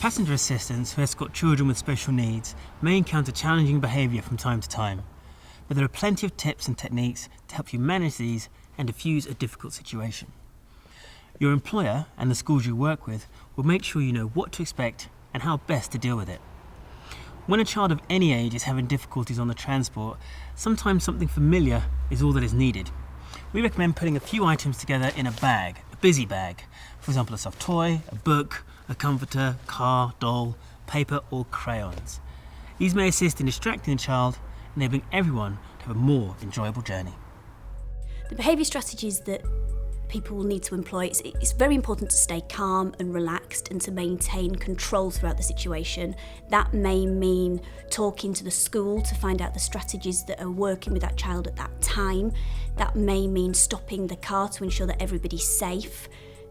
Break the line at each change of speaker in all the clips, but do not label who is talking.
Passenger assistants who escort children with special needs may encounter challenging behaviour from time to time, but there are plenty of tips and techniques to help you manage these and diffuse a difficult situation. Your employer and the schools you work with will make sure you know what to expect and how best to deal with it. When a child of any age is having difficulties on the transport, sometimes something familiar is all that is needed. We recommend putting a few items together in a bag, a busy bag. For example, a soft toy, a book, a comforter, car, doll, paper or crayons. These may assist in distracting the child, enabling everyone to have a more enjoyable journey.
The behaviour strategies that people will need to employ, it's very important to stay calm and relaxed and to maintain control throughout the situation. That may mean talking to the school to find out the strategies that are working with that child at that time. That may mean stopping the car to ensure that everybody's safe.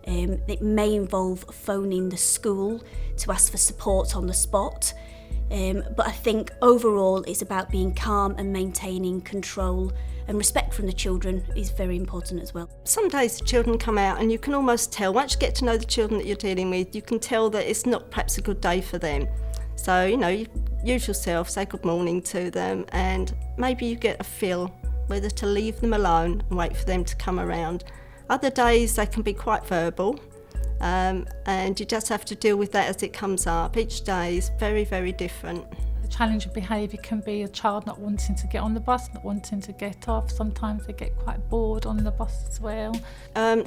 It may involve phoning the school to ask for support on the spot. But I think overall it's about being calm and maintaining control, and respect from the children is very important as well.
Some days the children come out and you can almost tell, once you get to know the children that you're dealing with, you can tell that it's not perhaps a good day for them. So, you use yourself, say good morning to them, and maybe you get a feel whether to leave them alone and wait for them to come around. Other days they can be quite verbal, and you just have to deal with that as it comes up. Each day is very, very different.
The challenge of behaviour can be a child not wanting to get on the bus, not wanting to get off. Sometimes they get quite bored on the bus as well.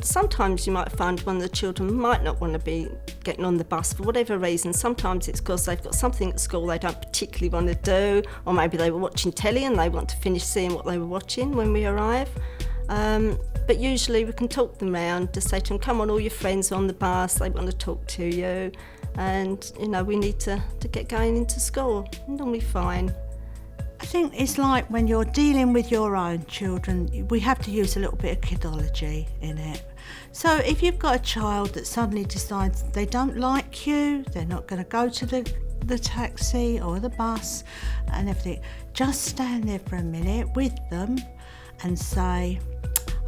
Sometimes you might find one of the children might not want to be getting on the bus for whatever reason. Sometimes it's because they've got something at school they don't particularly want to do, or maybe they were watching telly and they want to finish seeing what they were watching when we arrive. But usually we can talk them round to say to them, come on, all your friends are on the bus, they want to talk to you, and we need to get going into school. Normally fine.
I think it's like when you're dealing with your own children, we have to use a little bit of kidology in it. So if you've got a child that suddenly decides they don't like you, they're not going to go to the taxi or the bus and everything, just stand there for a minute with them and say,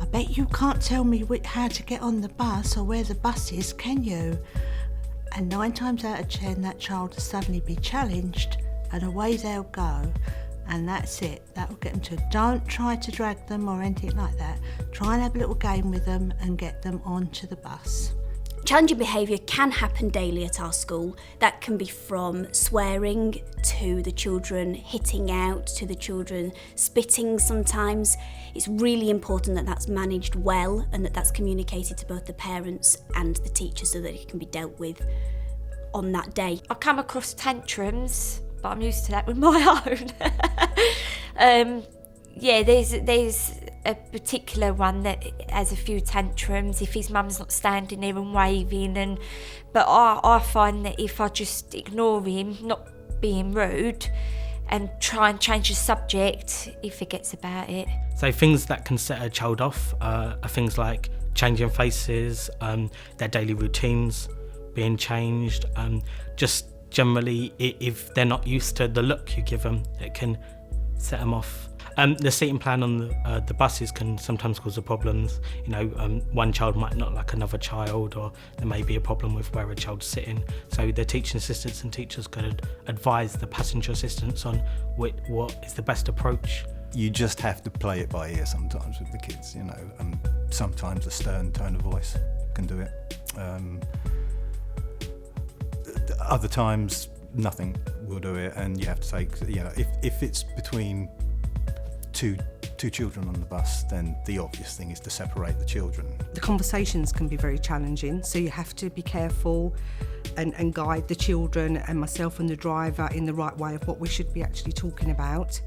I bet you can't tell me how to get on the bus or where the bus is, can you? And 9 times out of 10, that child will suddenly be challenged and away they'll go. And that's it. That will get them to, don't try to drag them or anything like that. Try and have a little game with them and get them onto the bus.
Challenging behaviour can happen daily at our school. That can be from swearing to the children hitting out, to the children spitting sometimes. It's really important that that's managed well and that that's communicated to both the parents and the teachers so that it can be dealt with on that day.
I come across tantrums, but I'm used to that with my own. There's a particular one that has a few tantrums if his mum's not standing there and waving, but I find that if I just ignore him, not being rude, and try and change the subject, he forgets about it.
So things that can set a child off are things like changing faces, their daily routines being changed, just generally if they're not used to the look you give them, it can set them off. The seating plan on the buses can sometimes cause the problems. One child might not like another child, or there may be a problem with where a child's sitting. So the teaching assistants and teachers could advise the passenger assistants on what is the best approach.
You just have to play it by ear sometimes with the kids, and sometimes a stern tone of voice can do it. Other times, nothing will do it, and you have to take, if it's between two children on the bus, then the obvious thing is to separate the children.
The conversations can be very challenging, so you have to be careful and guide the children and myself and the driver in the right way of what we should be actually talking about.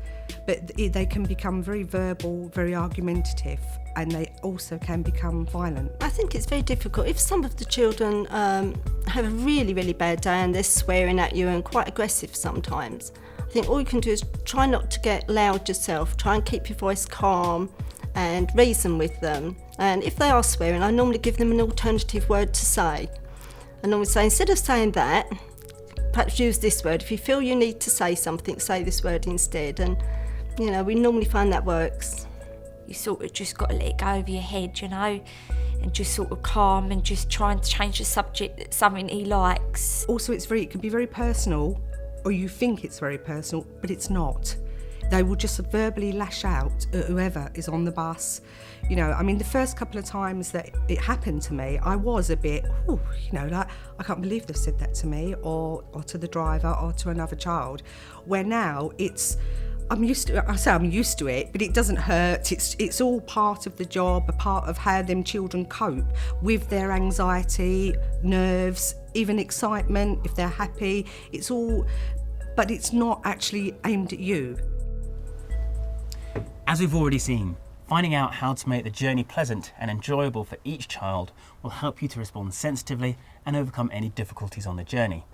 But they can become very verbal, very argumentative, and they also can become violent.
I think it's very difficult. If some of the children have a really, really bad day and they're swearing at you and quite aggressive sometimes, I think all you can do is try not to get loud yourself, try and keep your voice calm and reason with them. And if they are swearing, I normally give them an alternative word to say. I normally say, instead of saying that, perhaps use this word. If you feel you need to say something, say this word instead. And, we normally find that works.
You sort of just got to let it go over your head, and just sort of calm and just trying to change the subject that's something he likes.
Also, it can be very personal, or you think it's very personal, but it's not. They will just verbally lash out at whoever is on the bus. You know, I mean, the first couple of times that it happened to me, I was a bit, like, I can't believe they've said that to me, or to the driver, or to another child. Where now I'm used to it, but it doesn't hurt. It's all part of the job, a part of how them children cope with their anxiety, nerves, even excitement, if they're happy. It's all, but it's not actually aimed at you.
As we've already seen, finding out how to make the journey pleasant and enjoyable for each child will help you to respond sensitively and overcome any difficulties on the journey.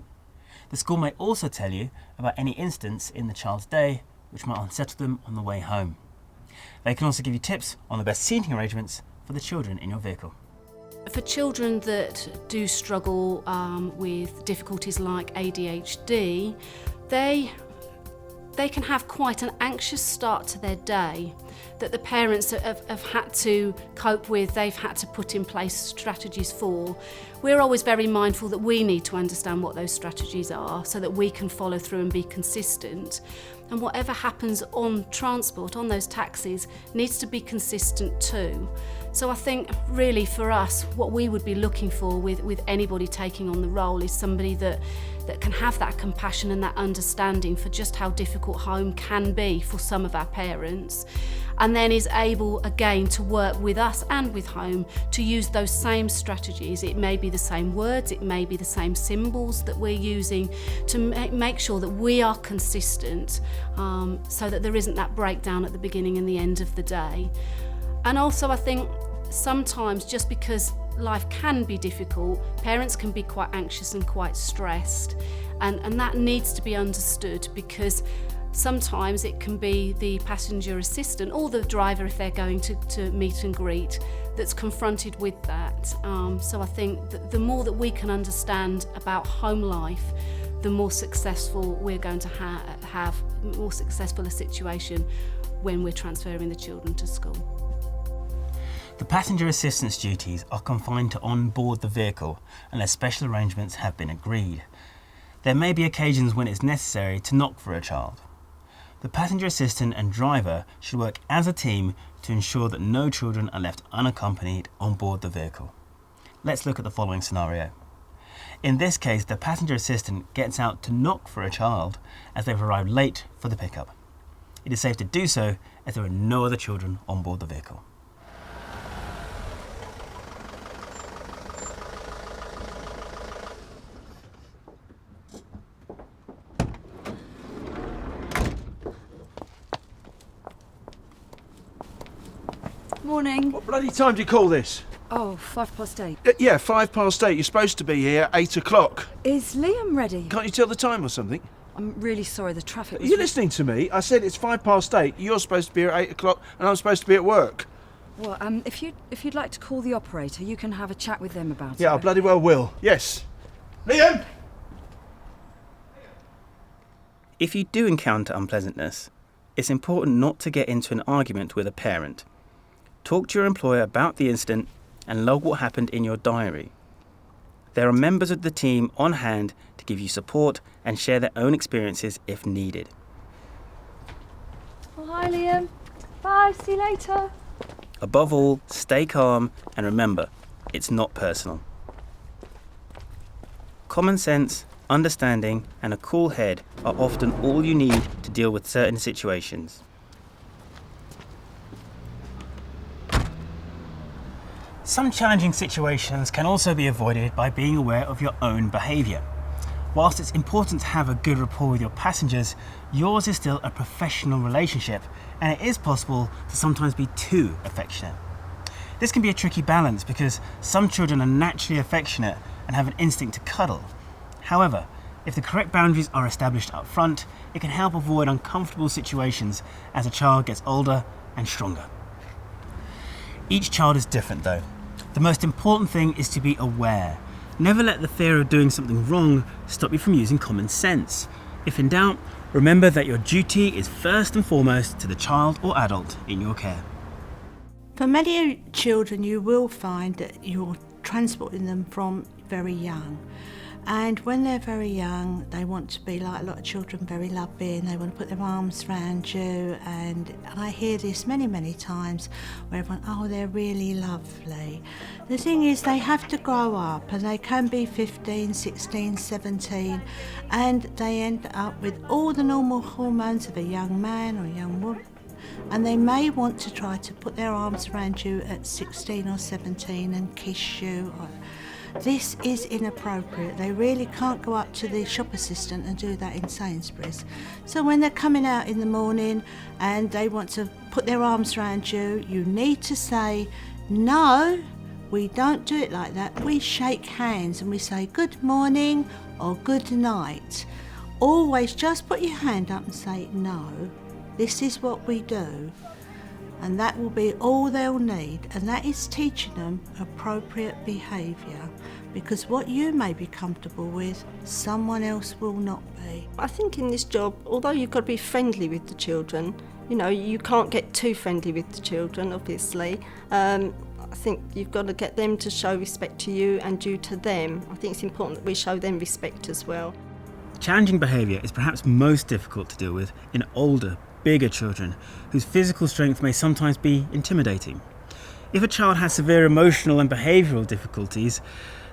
The school may also tell you about any instance in the child's day which might unsettle them on the way home. They can also give you tips on the best seating arrangements for the children in your vehicle.
For children that do struggle with difficulties like ADHD, they can have quite an anxious start to their day that the parents have had to cope with, they've had to put in place strategies for. We're always very mindful that we need to understand what those strategies are so that we can follow through and be consistent. And whatever happens on transport, on those taxis, needs to be consistent too. So I think really for us, what we would be looking for with anybody taking on the role is somebody that can have that compassion and that understanding for just how difficult home can be for some of our parents, and then is able again to work with us and with home to use those same strategies. It may be the same words, it may be the same symbols that we're using to make sure that we are consistent, so that there isn't that breakdown at the beginning and the end of the day. And also I think sometimes just because life can be difficult, parents can be quite anxious and quite stressed, and that needs to be understood, because sometimes it can be the passenger assistant or the driver, if they're going to meet and greet, that's confronted with that. So I think that the more that we can understand about home life, the more successful we're going to have, more successful a situation when we're transferring the children to school.
The passenger assistance duties are confined to on board the vehicle unless special arrangements have been agreed. There may be occasions when it's necessary to knock for a child. The passenger assistant and driver should work as a team to ensure that no children are left unaccompanied on board the vehicle. Let's look at the following scenario. In this case, the passenger assistant gets out to knock for a child as they've arrived late for the pickup. It is safe to do so as there are no other children on board the vehicle.
Morning.
What bloody time do you call this?
Oh, 8:05.
Yeah, 8:05. You're supposed to be here 8 o'clock.
Is Liam ready?
Can't you tell the time or something?
I'm really sorry, the traffic
Are
was...
you listening to me? I said it's 8:05. You're supposed to be here at 8 o'clock and I'm supposed to be at work.
Well, if you'd like to call the operator, you can have a chat with them about it.
Yeah, I bloody well will. Yes. Liam!
If you do encounter unpleasantness, it's important not to get into an argument with a parent. Talk to your employer about the incident and log what happened in your diary. There are members of the team on hand to give you support and share their own experiences if needed.
Oh, hi, Liam. Bye, see you later.
Above all, stay calm and remember, it's not personal. Common sense, understanding and a cool head are often all you need to deal with certain situations. Some challenging situations can also be avoided by being aware of your own behaviour. Whilst it's important to have a good rapport with your passengers, yours is still a professional relationship, and it is possible to sometimes be too affectionate. This can be a tricky balance because some children are naturally affectionate and have an instinct to cuddle. However, if the correct boundaries are established up front, it can help avoid uncomfortable situations as a child gets older and stronger. Each child is different though. The most important thing is to be aware. Never let the fear of doing something wrong stop you from using common sense. If in doubt, remember that your duty is first and foremost to the child or adult in your care.
For many children, you will find that you're transporting them from very young. And when they're very young, they want to be, like a lot of children, very loving. They want to put their arms around you. And I hear this many, many times where everyone, oh, they're really lovely. The thing is, they have to grow up, and they can be 15, 16, 17, and they end up with all the normal hormones of a young man or a young woman. And they may want to try to put their arms around you at 16 or 17 and kiss you. This is inappropriate. They really can't go up to the shop assistant and do that in Sainsbury's. So when they're coming out in the morning and they want to put their arms around you, you need to say, no, we don't do it like that. We shake hands and we say good morning or good night. Always just put your hand up and say, no, this is what we do. And that will be all they'll need, and that is teaching them appropriate behaviour, because what you may be comfortable with, someone else will not be.
I think in this job, although you've got to be friendly with the children, you know, you can't get too friendly with the children, obviously. I think you've got to get them to show respect to you and you to them. I think it's important that we show them respect as well.
Challenging behaviour is perhaps most difficult to deal with in older, bigger children whose physical strength may sometimes be intimidating. If a child has severe emotional and behavioural difficulties,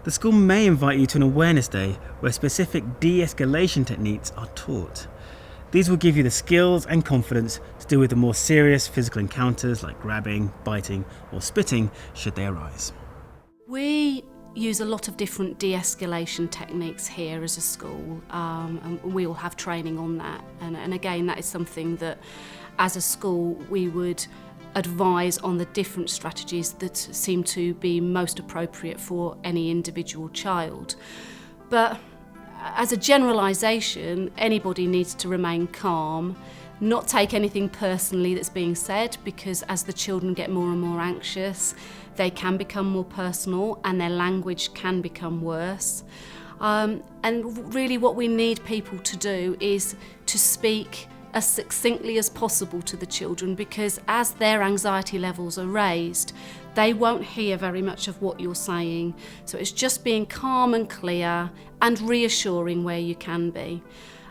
the school may invite you to an awareness day where specific de-escalation techniques are taught. These will give you the skills and confidence to deal with the more serious physical encounters like grabbing, biting or spitting should they arise.
We use a lot of different de-escalation techniques here as a school, and we all have training on that. And again, that is something that as a school we would advise on the different strategies that seem to be most appropriate for any individual child. But as a generalisation, anybody needs to remain calm, not take anything personally that's being said, because as the children get more and more anxious, they can become more personal and their language can become worse. And really what we need people to do is to speak as succinctly as possible to the children, because as their anxiety levels are raised, they won't hear very much of what you're saying. So it's just being calm and clear and reassuring where you can be.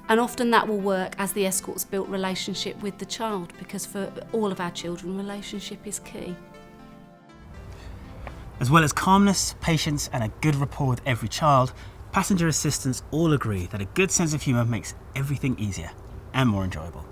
And often that will work as the escort's built relationship with the child, because for all of our children, relationship is key.
As well as calmness, patience and a good rapport with every child, passenger assistants all agree that a good sense of humour makes everything easier and more enjoyable.